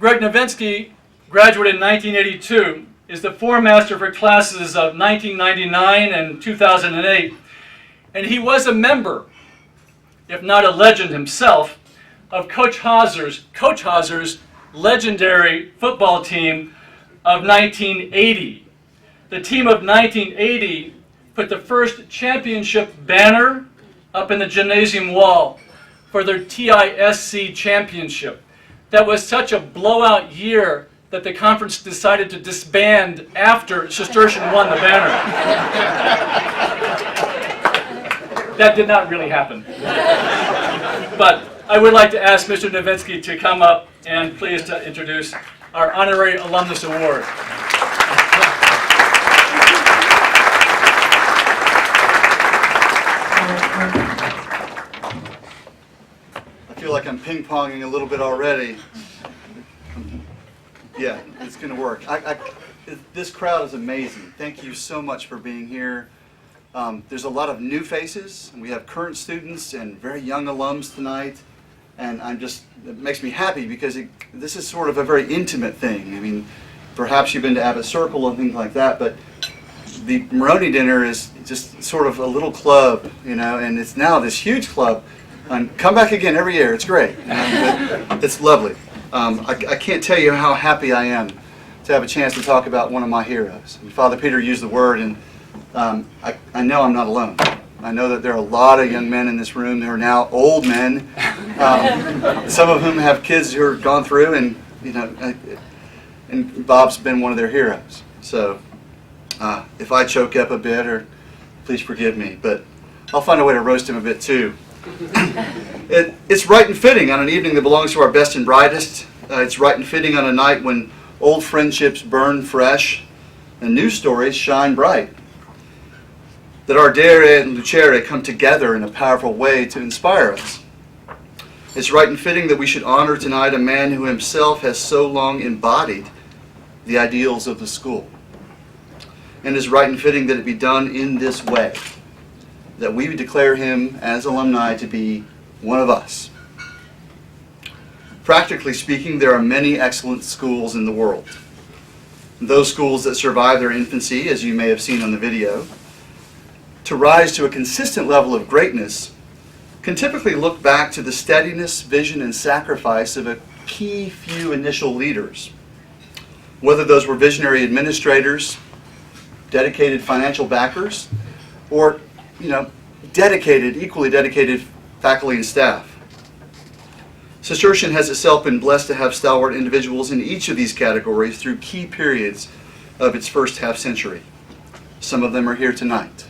Greg Novinski graduated in 1982, is the form master for classes of 1999 and 2008, and he was a member, if not a legend himself, of Coach Haaser's legendary football team of 1980. The team of 1980 put the first championship banner up in the gymnasium wall for their TISC championship. That was such a blowout year that the conference decided to disband after Cistercian won the banner. That did not really happen. But I would like to ask Mr. Novinski to come up and please to introduce our Honorary Alumnus Award. I feel like I'm ping-ponging a little bit already. Yeah, it's going to work. This crowd is amazing. Thank you so much for being here. There's a lot of new faces, and we have current students and very young alums tonight. And it makes me happy because this is sort of a very intimate thing. I mean, perhaps you've been to Abbott Circle and things like that, but the Moroney dinner is just sort of a little club, you know, and it's now this huge club. And come back again every year. It's great. It's lovely. I can't tell you how happy I am to have a chance to talk about one of my heroes. And Father Peter used the word, and I know I'm not alone. I know that there are a lot of young men in this room who are now old men, some of whom have kids who are gone through, and you know, and Bob's been one of their heroes. So if I choke up a bit, or please forgive me, but I'll find a way to roast him a bit too. It's right and fitting on an evening that belongs to our best and brightest. It's right and fitting on a night when old friendships burn fresh and new stories shine bright. That our dere and lucere come together in a powerful way to inspire us. It's right and fitting that we should honor tonight a man who himself has so long embodied the ideals of the school. And it's right and fitting that it be done in this way, that we would declare him as alumni to be one of us. Practically speaking, there are many excellent schools in the world. Those schools that survive their infancy, as you may have seen on the video, to rise to a consistent level of greatness, can typically look back to the steadiness, vision, and sacrifice of a key few initial leaders. Whether those were visionary administrators, dedicated financial backers, or equally dedicated faculty and staff. Cistercian has itself been blessed to have stalwart individuals in each of these categories through key periods of its first half century. Some of them are here tonight,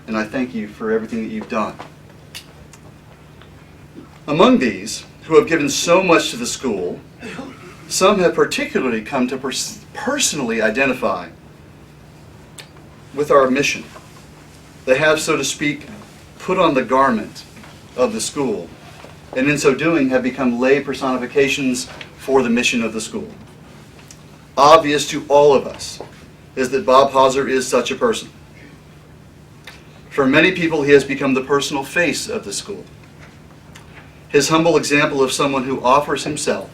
and I thank you for everything that you've done. Among these, who have given so much to the school, some have particularly come to personally identify with our mission. They have, so to speak, put on the garment of the school, and in so doing have become lay personifications for the mission of the school. Obvious to all of us is that Bob Haaser is such a person. For many people, he has become the personal face of the school. His humble example of someone who offers himself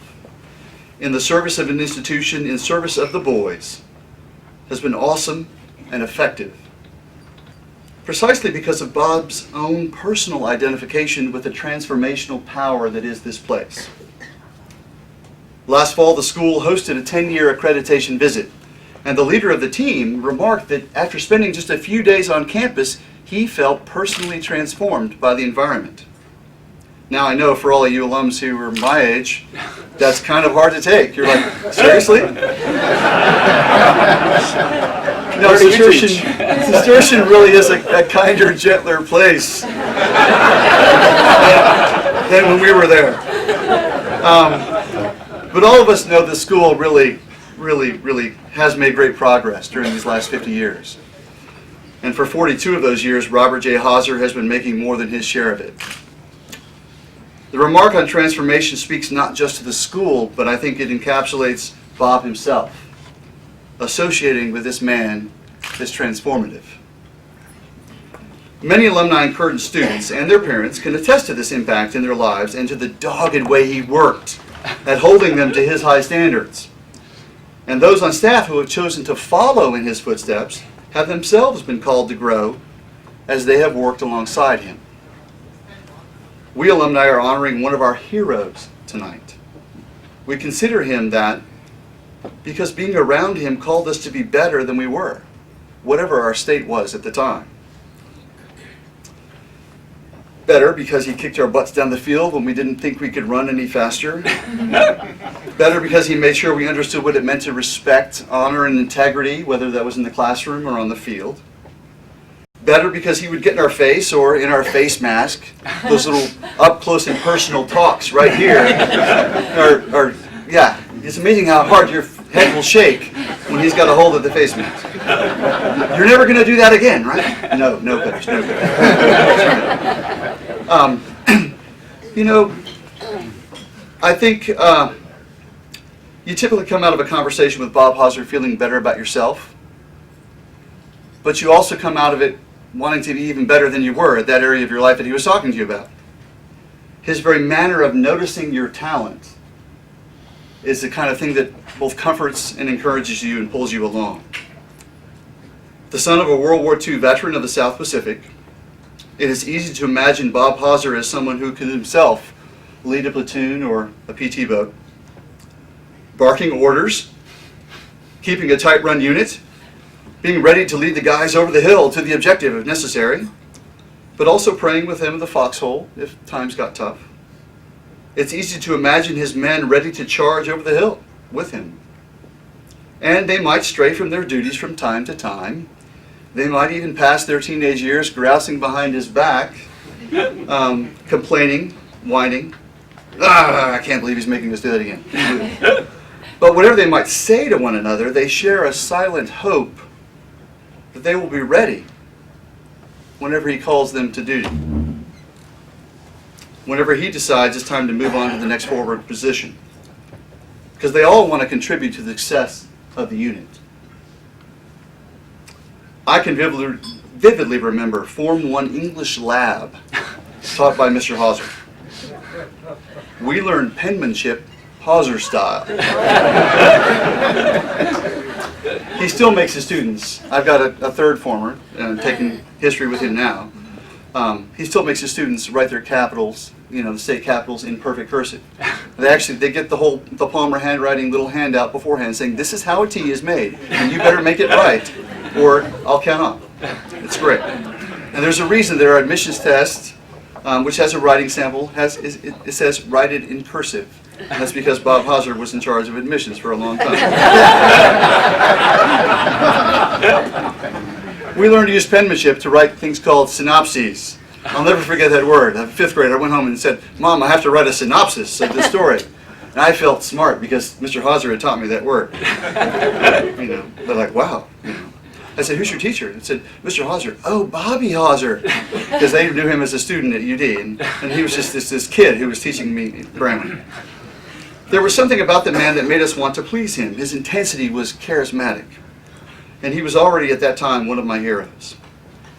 in the service of an institution, in service of the boys, has been awesome and effective, precisely because of Bob's own personal identification with the transformational power that is this place. Last fall, the school hosted a 10-year accreditation visit, and the leader of the team remarked that after spending just a few days on campus, he felt personally transformed by the environment. Now, I know for all of you alums who are my age, that's kind of hard to take. You're like, seriously? No, Cistercian really is a kinder, gentler place than when we were there. But all of us know the school really has made great progress during these last 50 years. And for 42 of those years, Robert J. Haaser has been making more than his share of it. The remark on transformation speaks not just to the school, but I think it encapsulates Bob himself. Associating with this man is transformative. Many alumni and current students and their parents can attest to this impact in their lives and to the dogged way he worked at holding them to his high standards. And those on staff who have chosen to follow in his footsteps have themselves been called to grow as they have worked alongside him. We alumni are honoring one of our heroes tonight. We consider him that because being around him called us to be better than we were, whatever our state was at the time. Better because he kicked our butts down the field when we didn't think we could run any faster. Better because he made sure we understood what it meant to respect, honor, and integrity, whether that was in the classroom or on the field. Better because he would get in our face or in our face mask, those little up close and personal talks right here. Yeah, it's amazing how hard your head will shake when he's got a hold of the face mask. You're never going to do that again, right? No, coach, no, coach. You know, I think you typically come out of a conversation with Bob Haaser feeling better about yourself, but you also come out of it wanting to be even better than you were at that area of your life that he was talking to you about. His very manner of noticing your talent is the kind of thing that both comforts and encourages you and pulls you along. The son of a World War II veteran of the South Pacific, it is easy to imagine Bob Haaser as someone who could himself lead a platoon or a PT boat, barking orders, keeping a tight-run unit, being ready to lead the guys over the hill to the objective if necessary, but also praying with him in the foxhole if times got tough. It's easy to imagine his men ready to charge over the hill with him. And they might stray from their duties from time to time. They might even pass their teenage years grousing behind his back, complaining, whining. I can't believe he's making us do that again. But whatever they might say to one another, they share a silent hope that they will be ready whenever he calls them to duty. Whenever he decides it's time to move on to the next forward position. Because they all want to contribute to the success of the unit. I can vividly remember Form 1 English lab taught by Mr. Haaser. We learned penmanship Haaser style. He still makes his students, I've got a third former, taking history with him now. He still makes his students write their capitals, the state capitals in perfect cursive. They get the Palmer handwriting little handout beforehand saying, this is how a T is made, and you better make it right, or I'll count off. It's great. And there's a reason that our admissions test, which has a writing sample, it says write it in cursive. And that's because Bob Haaser was in charge of admissions for a long time. We learned to use penmanship to write things called synopses. I'll never forget that word. In fifth grade, I went home and said, Mom, I have to write a synopsis of this story. And I felt smart because Mr. Haaser had taught me that word. They're like, wow. I said, who's your teacher? And said, Mr. Haaser. Oh, Bobby Haaser. Because they knew him as a student at UD. And he was just this kid who was teaching me grammar. There was something about the man that made us want to please him. His intensity was charismatic. And he was already at that time one of my heroes.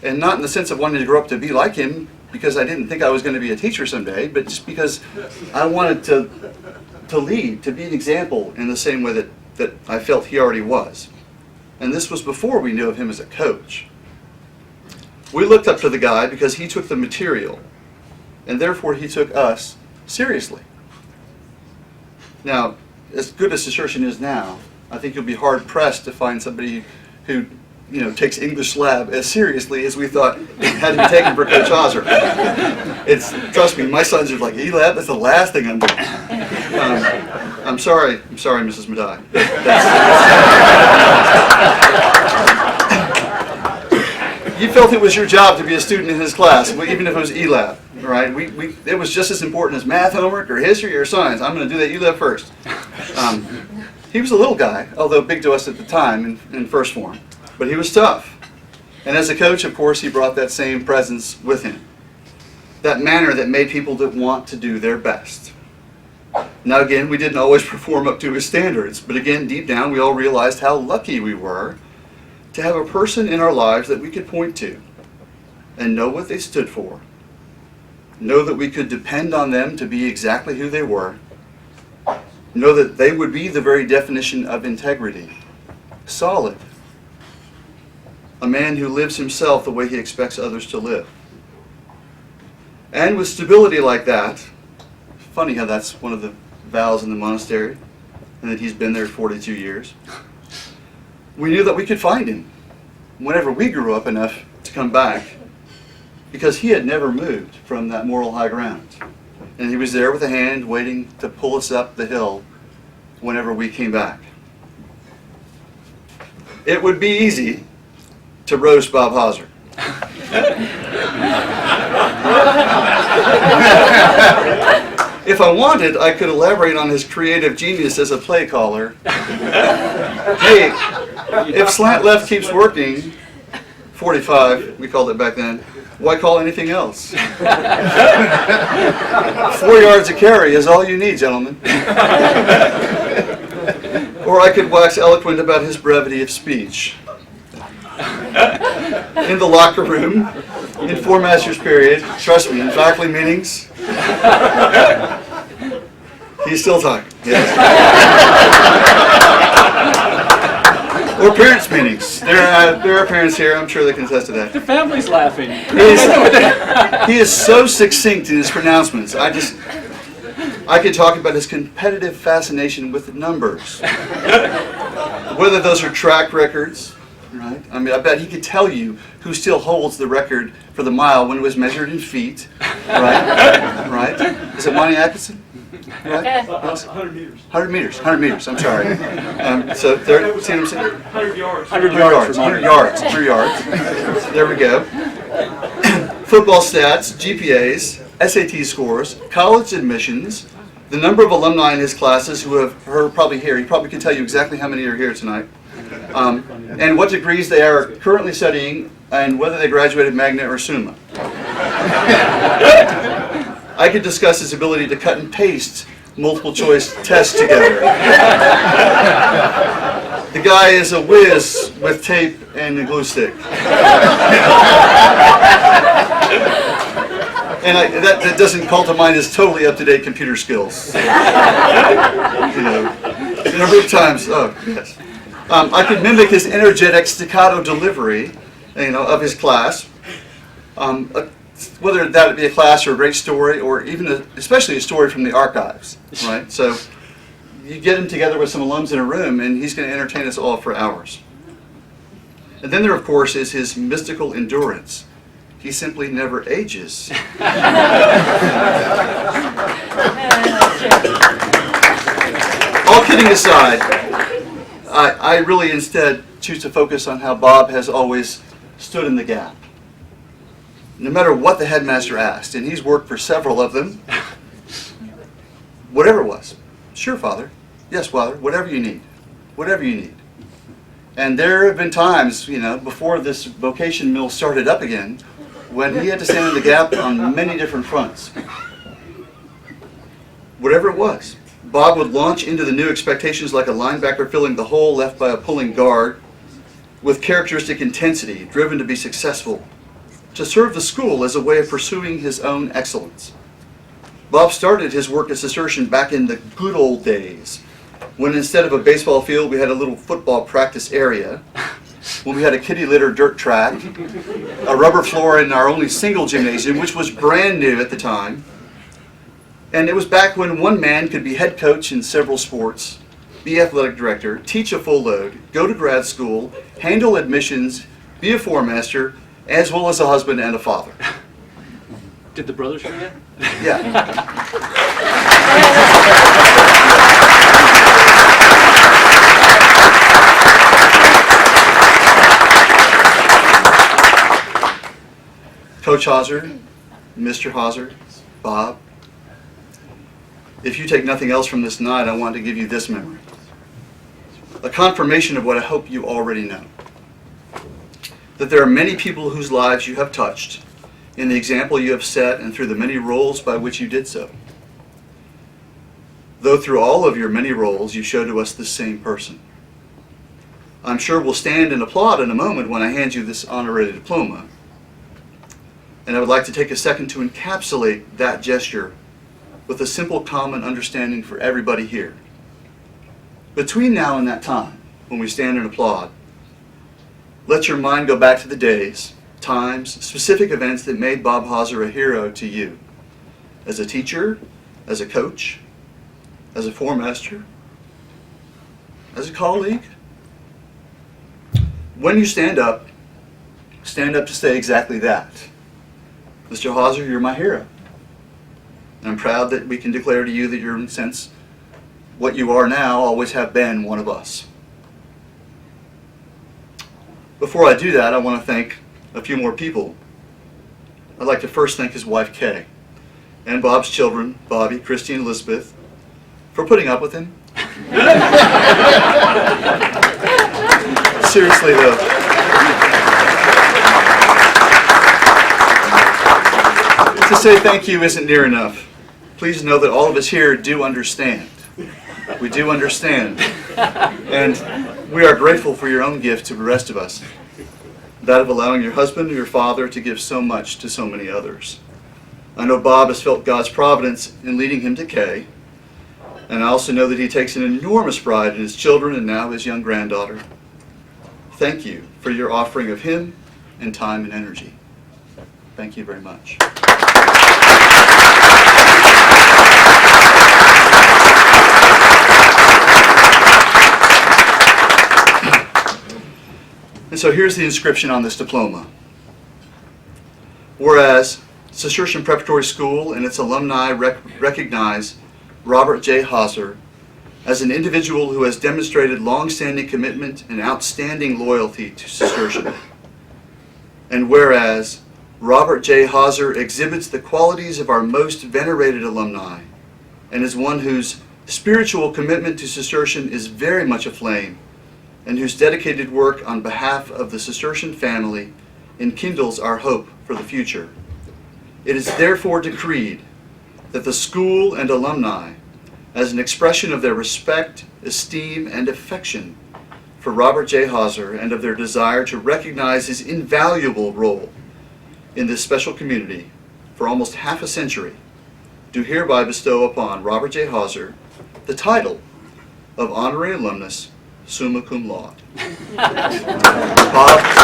And not in the sense of wanting to grow up to be like him, because I didn't think I was going to be a teacher someday, but just because I wanted to lead, to be an example in the same way that I felt he already was. And this was before we knew of him as a coach. We looked up to the guy because he took the material, and therefore he took us seriously. Now, as good as assertion is now, I think you'll be hard-pressed to find somebody who takes English lab as seriously as we thought it had to be taken for Coach Haaser. Trust me, my sons are like, E-Lab, that's the last thing I'm doing. I'm sorry, Mrs. Madai. You felt it was your job to be a student in his class, even if it was E-Lab, right? It was just as important as math homework or history or science. I'm going to do that E-Lab first. He was a little guy, although big to us at the time in first form. But he was tough. And as a coach, of course, he brought that same presence with him. That manner that made people that want to do their best. Now again, we didn't always perform up to his standards, but again, deep down, we all realized how lucky we were to have a person in our lives that we could point to and know what they stood for. Know that we could depend on them to be exactly who they were, know that they would be the very definition of integrity. Solid. A man who lives himself the way he expects others to live. And with stability like that, funny how that's one of the vows in the monastery, and that he's been there 42 years, we knew that we could find him whenever we grew up enough to come back, because he had never moved from that moral high ground. And he was there with a hand waiting to pull us up the hill whenever we came back. It would be easy to roast Bob Haaser. If I wanted, I could elaborate on his creative genius as a play caller. Hey, if slant left keeps working, 45, we called it back then, why call anything else? 4 yards a carry is all you need, gentlemen. Or I could wax eloquent about his brevity of speech. In the locker room, in 4 Masters period, trust me, in faculty meetings, he's still talking. Yes. Or parents' meetings. There are parents here, I'm sure they can attest to that. The family's laughing. He is so succinct in his pronouncements. I could talk about his competitive fascination with the numbers. Whether those are track records, right? I mean, I bet he could tell you who still holds the record for the mile when it was measured in feet, right? Right? Is it Monty Atkinson? Right? 100 meters. 100 meters. 100 meters. I'm sorry. So there. See what I'm saying? 100 yards. 100 100 yards. yards. 100 yards. 100 yards. There we go. Football stats, GPAs, SAT scores, college admissions, the number of alumni in his classes who are probably here. He probably can tell you exactly how many are here tonight. And what degrees they are currently studying, and whether they graduated magna or summa. I could discuss his ability to cut and paste multiple choice tests together. The guy is a whiz with tape and a glue stick. And that doesn't call to mind his totally up-to-date computer skills. You know, a number of times, oh, yes. I could mimic his energetic staccato delivery, of his class. Whether that be a class or a great story, or even especially a story from the archives, right? So you get him together with some alums in a room, and he's going to entertain us all for hours. And then there, of course, is his mystical endurance. He simply never ages. All kidding aside, I really instead choose to focus on how Bob has always stood in the gap. No matter what the headmaster asked, and he's worked for several of them, whatever it was. Sure, Father. Yes, Father. Whatever you need. Whatever you need. And there have been times, before this vocation mill started up again, when he had to stand in the gap on many different fronts. Whatever it was. Bob would launch into the new expectations like a linebacker filling the hole left by a pulling guard, with characteristic intensity, driven to be successful, to serve the school as a way of pursuing his own excellence. Bob started his work as assertion back in the good old days, when instead of a baseball field, we had a little football practice area, when we had a kitty litter dirt track, a rubber floor in our only single gymnasium, which was brand new at the time. And it was back when one man could be head coach in several sports, be athletic director, teach a full load, go to grad school, handle admissions, be a foremaster, as well as a husband and a father. Did the brothers forget? Yeah. Coach Haaser, Mr. Haaser, Bob, if you take nothing else from this night, I want to give you this memory. A confirmation of what I hope you already know. That there are many people whose lives you have touched in the example you have set and through the many roles by which you did so. Though through all of your many roles, you show to us the same person. I'm sure we'll stand and applaud in a moment when I hand you this honorary diploma. And I would like to take a second to encapsulate that gesture with a simple common understanding for everybody here. Between now and that time, when we stand and applaud, let your mind go back to the days, times, specific events that made Bob Haaser a hero to you. As a teacher, as a coach, as a form master, as a colleague. When you stand up to say exactly that. Mr. Haaser, you're my hero. And I'm proud that we can declare to you that you're, in a sense, what you are now, always have been one of us. Before I do that, I want to thank a few more people. I'd like to first thank his wife, Kay, and Bob's children, Bobby, Christy, and Elizabeth, for putting up with him. Seriously, though. To say thank you isn't near enough. Please know that all of us here do understand. We do understand. And we are grateful for your own gift to the rest of us. That of allowing your husband or your father to give so much to so many others. I know Bob has felt God's providence in leading him to Kay. And I also know that he takes an enormous pride in his children and now his young granddaughter. Thank you for your offering of him and time and energy. Thank you very much. And so here's the inscription on this diploma. Whereas Cistercian Preparatory School and its alumni recognize Robert J. Haaser as an individual who has demonstrated long-standing commitment and outstanding loyalty to Cistercian. And whereas Robert J. Haaser exhibits the qualities of our most venerated alumni and is one whose spiritual commitment to Cistercian is very much aflame and whose dedicated work on behalf of the Cistercian family enkindles our hope for the future. It is therefore decreed that the school and alumni, as an expression of their respect, esteem, and affection for Robert J. Haaser and of their desire to recognize his invaluable role in this special community for almost half a century, do hereby bestow upon Robert J. Haaser the title of Honorary Alumnus, summa cum laude. Bob.